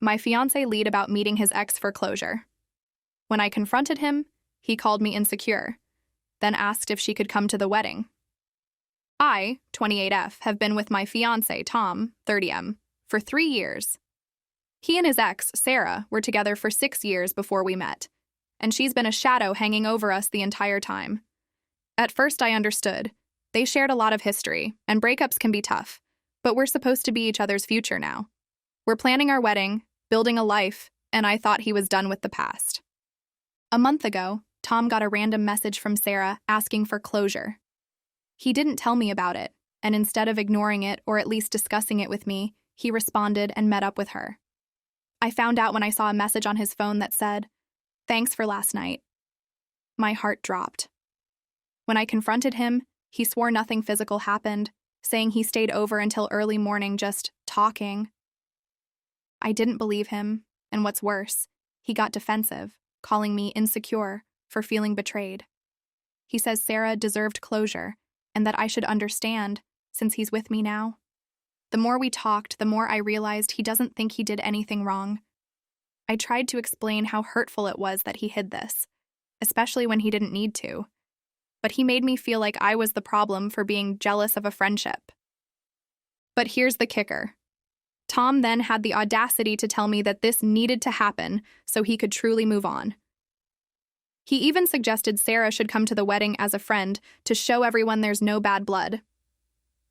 my fiancé lied about meeting his ex for closure. When I confronted him, he called me insecure, then asked if she could come to the wedding. I, 28F, have been with my fiancé, Tom, 30M, for 3 years. He and his ex, Sarah, were together for 6 years before we met, and she's been a shadow hanging over us the entire time. At first I understood. They shared a lot of history, and breakups can be tough, but we're supposed to be each other's future now. We're planning our wedding, building a life, and I thought he was done with the past. A month ago, Tom got a random message from Sarah asking for closure. He didn't tell me about it, and instead of ignoring it or at least discussing it with me, he responded and met up with her. I found out when I saw a message on his phone that said, "Thanks for last night." My heart dropped. When I confronted him, he swore nothing physical happened, saying he stayed over until early morning just talking. I didn't believe him, and what's worse, he got defensive, calling me insecure for feeling betrayed. He says Sarah deserved closure, and that I should understand, since he's with me now. The more we talked, the more I realized he doesn't think he did anything wrong. I tried to explain how hurtful it was that he hid this, especially when he didn't need to. But he made me feel like I was the problem for being jealous of a friendship. But here's the kicker. Tom then had the audacity to tell me that this needed to happen so he could truly move on. He even suggested Sarah should come to the wedding as a friend to show everyone there's no bad blood.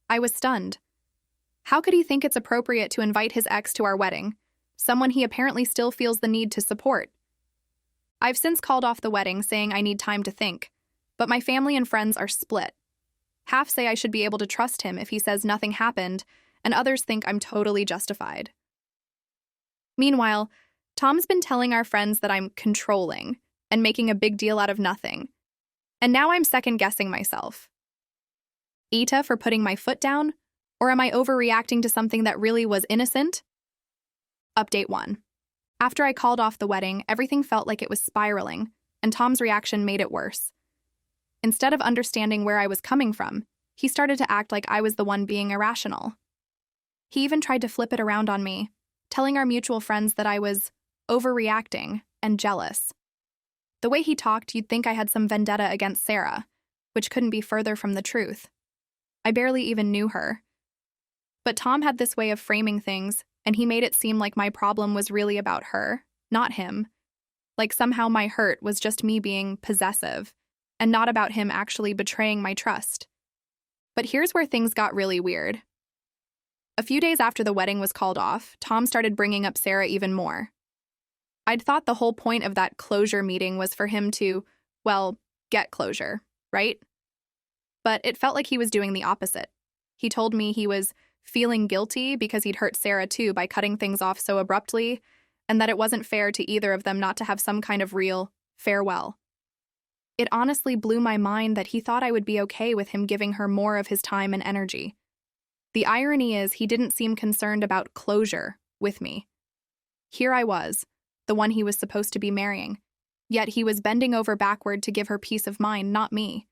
I was stunned. How could he think it's appropriate to invite his ex to our wedding, someone he apparently still feels the need to support? I've since called off the wedding, saying I need time to think, but my family and friends are split. Half say I should be able to trust him if he says nothing happened, and others think I'm totally justified. Meanwhile, Tom's been telling our friends that I'm controlling and making a big deal out of nothing, and now I'm second-guessing myself. Ita for putting my foot down? Or am I overreacting to something that really was innocent? Update 1. After I called off the wedding, everything felt like it was spiraling, and Tom's reaction made it worse. Instead of understanding where I was coming from, he started to act like I was the one being irrational. He even tried to flip it around on me, telling our mutual friends that I was overreacting and jealous. The way he talked, you'd think I had some vendetta against Sarah, which couldn't be further from the truth. I barely even knew her. But Tom had this way of framing things, and he made it seem like my problem was really about her, not him. Like somehow my hurt was just me being possessive, and not about him actually betraying my trust. But here's where things got really weird. A few days after the wedding was called off, Tom started bringing up Sarah even more. I'd thought the whole point of that closure meeting was for him to, well, get closure, right? But it felt like he was doing the opposite. He told me he was feeling guilty because he'd hurt Sarah too by cutting things off so abruptly, and that it wasn't fair to either of them not to have some kind of real farewell. It honestly blew my mind that he thought I would be okay with him giving her more of his time and energy. The irony is he didn't seem concerned about closure with me. Here I was, the one he was supposed to be marrying, yet he was bending over backward to give her peace of mind, not me.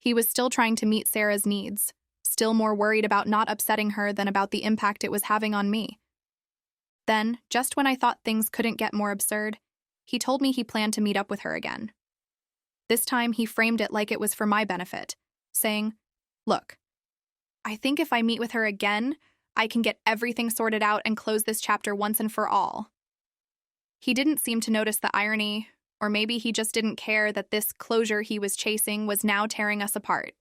He was still trying to meet Sarah's needs, still more worried about not upsetting her than about the impact it was having on me. Then, just when I thought things couldn't get more absurd, he told me he planned to meet up with her again. This time, he framed it like it was for my benefit, saying, "Look, I think if I meet with her again, I can get everything sorted out and close this chapter once and for all." He didn't seem to notice the irony, or maybe he just didn't care that this closure he was chasing was now tearing us apart.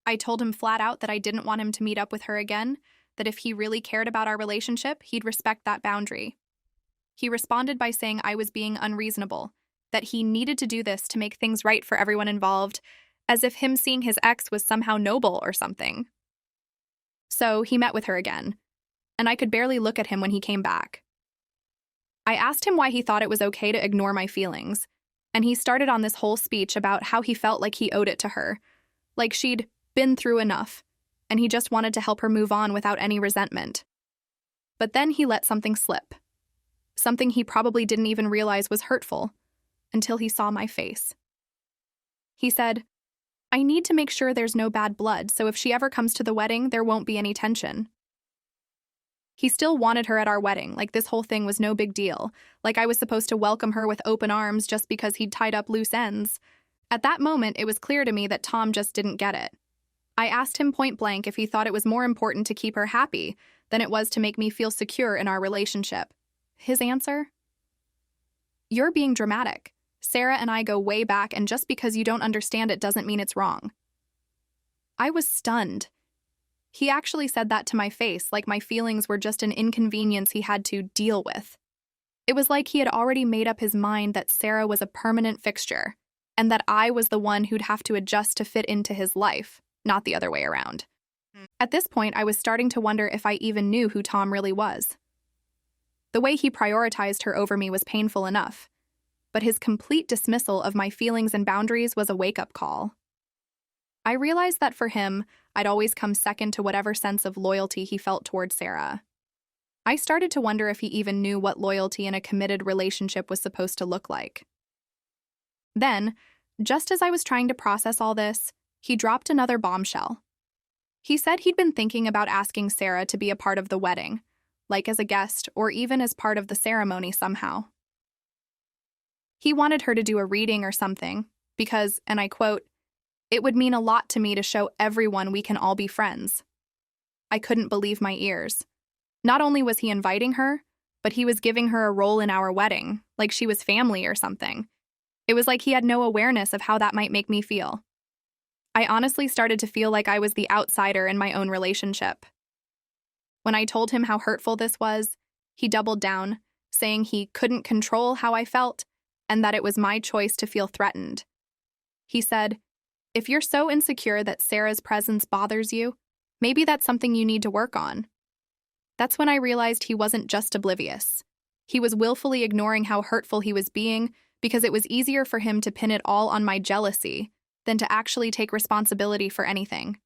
I told him flat out that I didn't want him to meet up with her again, that if he really cared about our relationship, he'd respect that boundary. He responded by saying I was being unreasonable, that he needed to do this to make things right for everyone involved, as if him seeing his ex was somehow noble or something. So he met with her again, and I could barely look at him when he came back. I asked him why he thought it was okay to ignore my feelings, and he started on this whole speech about how he felt like he owed it to her, like she'd been through enough, and he just wanted to help her move on without any resentment. But then he let something slip, something he probably didn't even realize was hurtful, until he saw my face. He said, "I need to make sure there's no bad blood, so if she ever comes to the wedding, there won't be any tension." He still wanted her at our wedding, like this whole thing was no big deal, like I was supposed to welcome her with open arms just because he'd tied up loose ends. At that moment, it was clear to me that Tom just didn't get it. I asked him point blank if he thought it was more important to keep her happy than it was to make me feel secure in our relationship. His answer? "You're being dramatic. Sarah and I go way back, and just because you don't understand it doesn't mean it's wrong." I was stunned. He actually said that to my face, like my feelings were just an inconvenience he had to deal with. It was like he had already made up his mind that Sarah was a permanent fixture, and that I was the one who'd have to adjust to fit into his life, not the other way around. At this point, I was starting to wonder if I even knew who Tom really was. The way he prioritized her over me was painful enough, but his complete dismissal of my feelings and boundaries was a wake-up call. I realized that for him, I'd always come second to whatever sense of loyalty he felt towards Sarah. I started to wonder if he even knew what loyalty in a committed relationship was supposed to look like. Then, just as I was trying to process all this, he dropped another bombshell. He said he'd been thinking about asking Sarah to be a part of the wedding, like as a guest or even as part of the ceremony somehow. He wanted her to do a reading or something, because, and I quote, "It would mean a lot to me to show everyone we can all be friends." I couldn't believe my ears. Not only was he inviting her, but he was giving her a role in our wedding, like she was family or something. It was like he had no awareness of how that might make me feel. I honestly started to feel like I was the outsider in my own relationship. When I told him how hurtful this was, he doubled down, saying he couldn't control how I felt and that it was my choice to feel threatened. He said, "If you're so insecure that Sarah's presence bothers you, maybe that's something you need to work on." That's when I realized he wasn't just oblivious. He was willfully ignoring how hurtful he was being because it was easier for him to pin it all on my jealousy than to actually take responsibility for anything.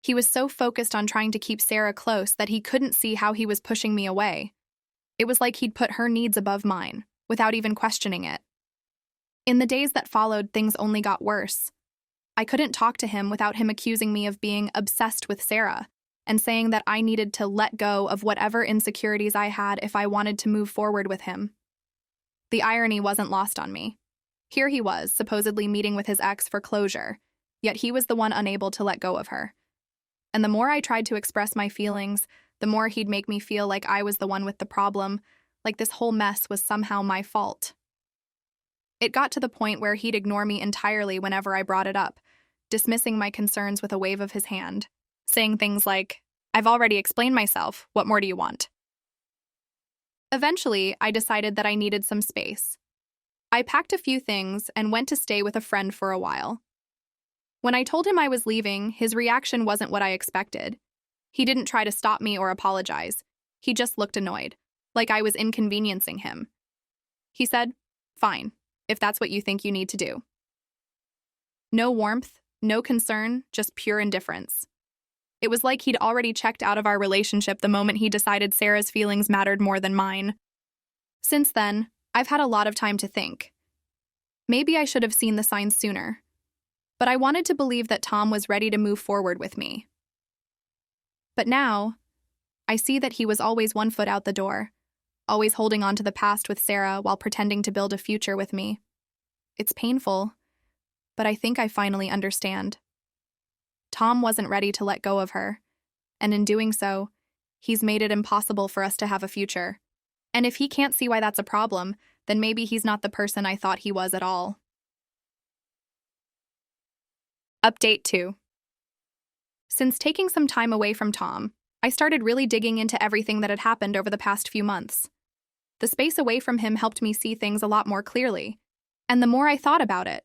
He was so focused on trying to keep Sarah close that he couldn't see how he was pushing me away. It was like he'd put her needs above mine, without even questioning it. In the days that followed, things only got worse. I couldn't talk to him without him accusing me of being obsessed with Sarah and saying that I needed to let go of whatever insecurities I had if I wanted to move forward with him. The irony wasn't lost on me. Here he was, supposedly meeting with his ex for closure, yet he was the one unable to let go of her. And the more I tried to express my feelings, the more he'd make me feel like I was the one with the problem, like this whole mess was somehow my fault. It got to the point where he'd ignore me entirely whenever I brought it up, dismissing my concerns with a wave of his hand, saying things like, "I've already explained myself, what more do you want?" Eventually, I decided that I needed some space. I packed a few things and went to stay with a friend for a while. When I told him I was leaving, his reaction wasn't what I expected. He didn't try to stop me or apologize. He just looked annoyed, like I was inconveniencing him. He said, "Fine, if that's what you think you need to do." No warmth, no concern, just pure indifference. It was like he'd already checked out of our relationship the moment he decided Sarah's feelings mattered more than mine. Since then, I've had a lot of time to think. Maybe I should have seen the signs sooner. But I wanted to believe that Tom was ready to move forward with me. But now, I see that he was always one foot out the door, always holding on to the past with Sarah while pretending to build a future with me. It's painful, but I think I finally understand. Tom wasn't ready to let go of her, and in doing so, he's made it impossible for us to have a future. And if he can't see why that's a problem, then maybe he's not the person I thought he was at all. Update 2. Since taking some time away from Tom, I started really digging into everything that had happened over the past few months. The space away from him helped me see things a lot more clearly, and the more I thought about it,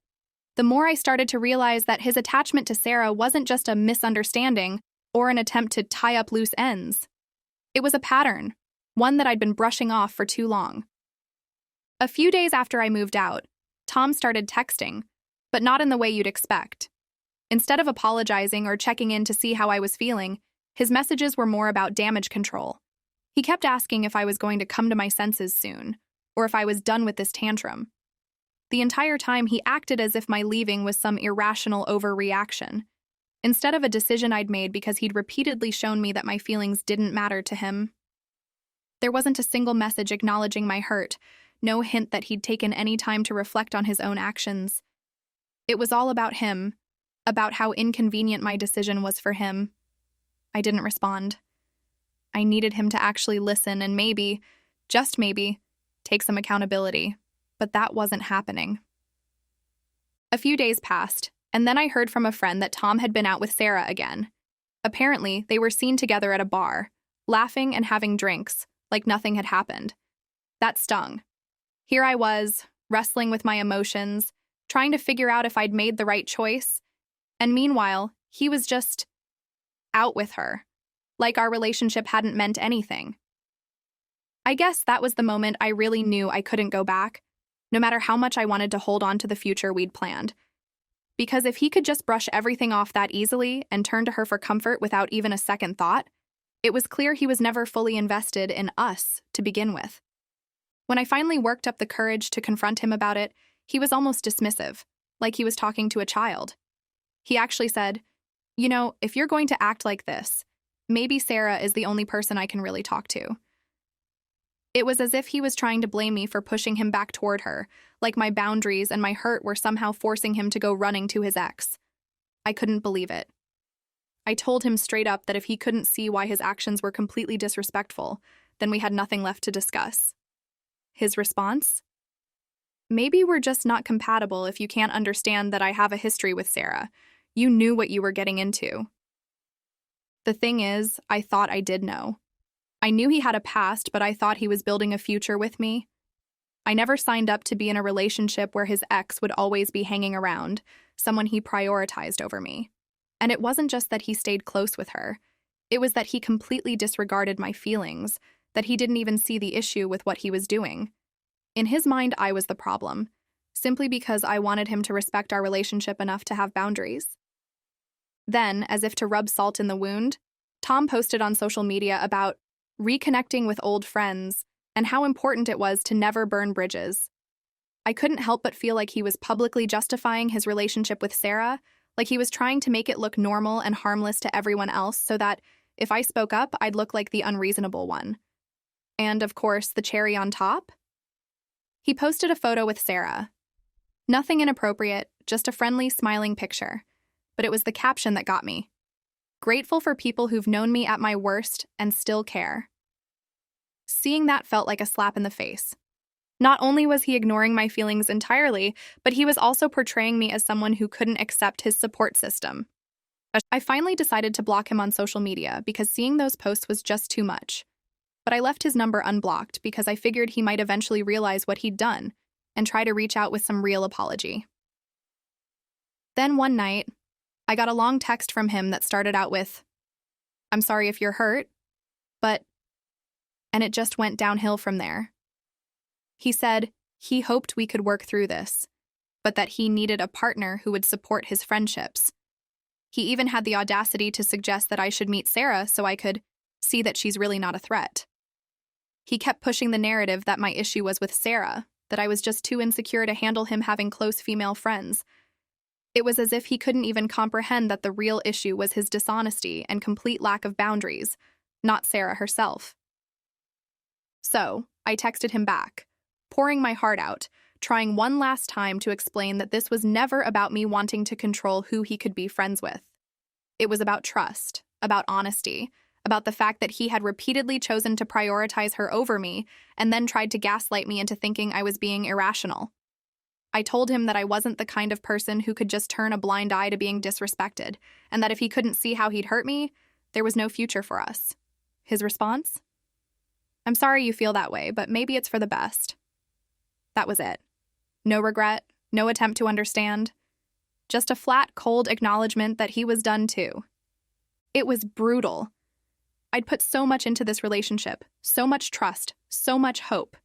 the more I started to realize that his attachment to Sarah wasn't just a misunderstanding or an attempt to tie up loose ends. It was a pattern, one that I'd been brushing off for too long. A few days after I moved out, Tom started texting, but not in the way you'd expect. Instead of apologizing or checking in to see how I was feeling, his messages were more about damage control. He kept asking if I was going to come to my senses soon, or if I was done with this tantrum. The entire time, he acted as if my leaving was some irrational overreaction, instead of a decision I'd made because he'd repeatedly shown me that my feelings didn't matter to him. There wasn't a single message acknowledging my hurt, no hint that he'd taken any time to reflect on his own actions. It was all about him, about how inconvenient my decision was for him. I didn't respond. I needed him to actually listen and maybe, just maybe, take some accountability, but that wasn't happening. A few days passed, and then I heard from a friend that Tom had been out with Sarah again. Apparently, they were seen together at a bar, laughing and having drinks, like nothing had happened. That stung. Here I was, wrestling with my emotions, trying to figure out if I'd made the right choice, and meanwhile, he was just out with her, like our relationship hadn't meant anything. I guess that was the moment I really knew I couldn't go back, no matter how much I wanted to hold on to the future we'd planned. Because if he could just brush everything off that easily and turn to her for comfort without even a second thought, it was clear he was never fully invested in us to begin with. When I finally worked up the courage to confront him about it, he was almost dismissive, like he was talking to a child. He actually said, "You know, if you're going to act like this, maybe Sarah is the only person I can really talk to." It was as if he was trying to blame me for pushing him back toward her, like my boundaries and my hurt were somehow forcing him to go running to his ex. I couldn't believe it. I told him straight up that if he couldn't see why his actions were completely disrespectful, then we had nothing left to discuss. His response? "Maybe we're just not compatible if you can't understand that I have a history with Sarah. You knew what you were getting into." The thing is, I thought I did know. I knew he had a past, but I thought he was building a future with me. I never signed up to be in a relationship where his ex would always be hanging around, someone he prioritized over me. And it wasn't just that he stayed close with her. It was that he completely disregarded my feelings, that he didn't even see the issue with what he was doing. In his mind, I was the problem, simply because I wanted him to respect our relationship enough to have boundaries. Then, as if to rub salt in the wound, Tom posted on social media about reconnecting with old friends and how important it was to never burn bridges. I couldn't help but feel like he was publicly justifying his relationship with Sarah, like he was trying to make it look normal and harmless to everyone else so that if I spoke up, I'd look like the unreasonable one. And, of course, the cherry on top? He posted a photo with Sarah. Nothing inappropriate, just a friendly, smiling picture. But it was the caption that got me. "Grateful for people who've known me at my worst and still care." Seeing that felt like a slap in the face. Not only was he ignoring my feelings entirely, but he was also portraying me as someone who couldn't accept his support system. I finally decided to block him on social media because seeing those posts was just too much. But I left his number unblocked because I figured he might eventually realize what he'd done and try to reach out with some real apology. Then one night, I got a long text from him that started out with, "I'm sorry if you're hurt, but..." And it just went downhill from there. He said he hoped we could work through this, but that he needed a partner who would support his friendships. He even had the audacity to suggest that I should meet Sarah so I could see that she's really not a threat. He kept pushing the narrative that my issue was with Sarah, that I was just too insecure to handle him having close female friends. It was as if he couldn't even comprehend that the real issue was his dishonesty and complete lack of boundaries, not Sarah herself. So, I texted him back, pouring my heart out, trying one last time to explain that this was never about me wanting to control who he could be friends with. It was about trust, about honesty, about the fact that he had repeatedly chosen to prioritize her over me and then tried to gaslight me into thinking I was being irrational. I told him that I wasn't the kind of person who could just turn a blind eye to being disrespected, and that if he couldn't see how he'd hurt me, there was no future for us. His response? "I'm sorry you feel that way, but maybe it's for the best." That was it. No regret, no attempt to understand. Just a flat, cold acknowledgement that he was done too. It was brutal. I'd put so much into this relationship, so much trust, so much hope,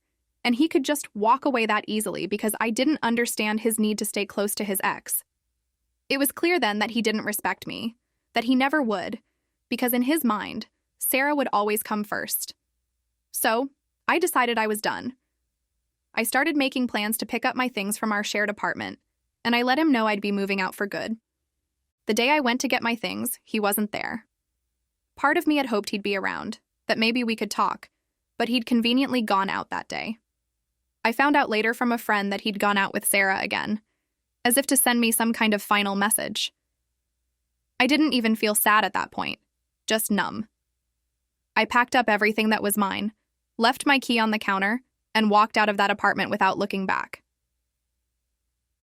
and he could just walk away that easily because I didn't understand his need to stay close to his ex. It was clear then that he didn't respect me, that he never would, because in his mind, Sarah would always come first. So, I decided I was done. I started making plans to pick up my things from our shared apartment, and I let him know I'd be moving out for good. The day I went to get my things, he wasn't there. Part of me had hoped he'd be around, that maybe we could talk, but he'd conveniently gone out that day. I found out later from a friend that he'd gone out with Sarah again, as if to send me some kind of final message. I didn't even feel sad at that point, just numb. I packed up everything that was mine, left my key on the counter, and walked out of that apartment without looking back.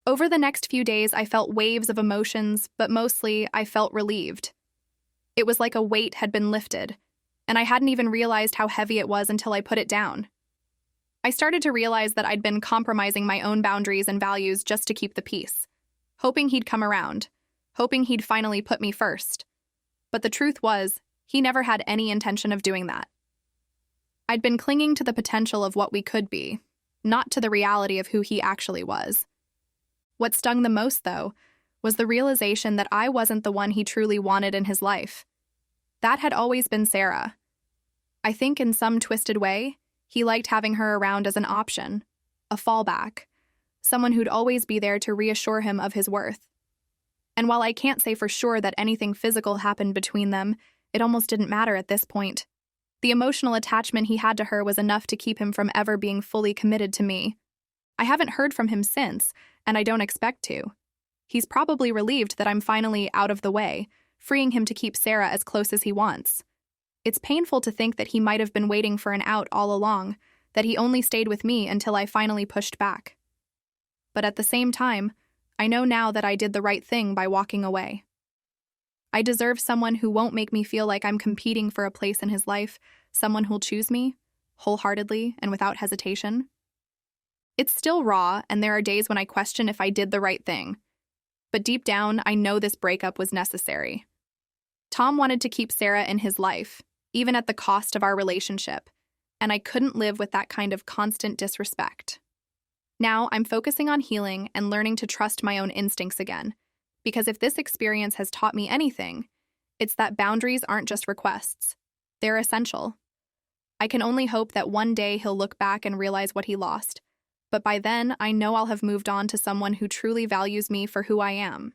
Over the next few days, I felt waves of emotions, but mostly I felt relieved. It was like a weight had been lifted, and I hadn't even realized how heavy it was until I put it down. I started to realize that I'd been compromising my own boundaries and values just to keep the peace, hoping he'd come around, hoping he'd finally put me first. But the truth was, he never had any intention of doing that. I'd been clinging to the potential of what we could be, not to the reality of who he actually was. What stung the most, though, was the realization that I wasn't the one he truly wanted in his life. That had always been Sarah. I think in some twisted way, he liked having her around as an option, a fallback, someone who'd always be there to reassure him of his worth. And while I can't say for sure that anything physical happened between them, it almost didn't matter at this point. The emotional attachment he had to her was enough to keep him from ever being fully committed to me. I haven't heard from him since, and I don't expect to. He's probably relieved that I'm finally out of the way, freeing him to keep Sarah as close as he wants. It's painful to think that he might have been waiting for an out all along, that he only stayed with me until I finally pushed back. But at the same time, I know now that I did the right thing by walking away. I deserve someone who won't make me feel like I'm competing for a place in his life, someone who'll choose me, wholeheartedly and without hesitation. It's still raw, and there are days when I question if I did the right thing. But deep down, I know this breakup was necessary. Tom wanted to keep Sarah in his life, even at the cost of our relationship, and I couldn't live with that kind of constant disrespect. Now, I'm focusing on healing and learning to trust my own instincts again, because if this experience has taught me anything, it's that boundaries aren't just requests. They're essential. I can only hope that one day he'll look back and realize what he lost, but by then, I know I'll have moved on to someone who truly values me for who I am.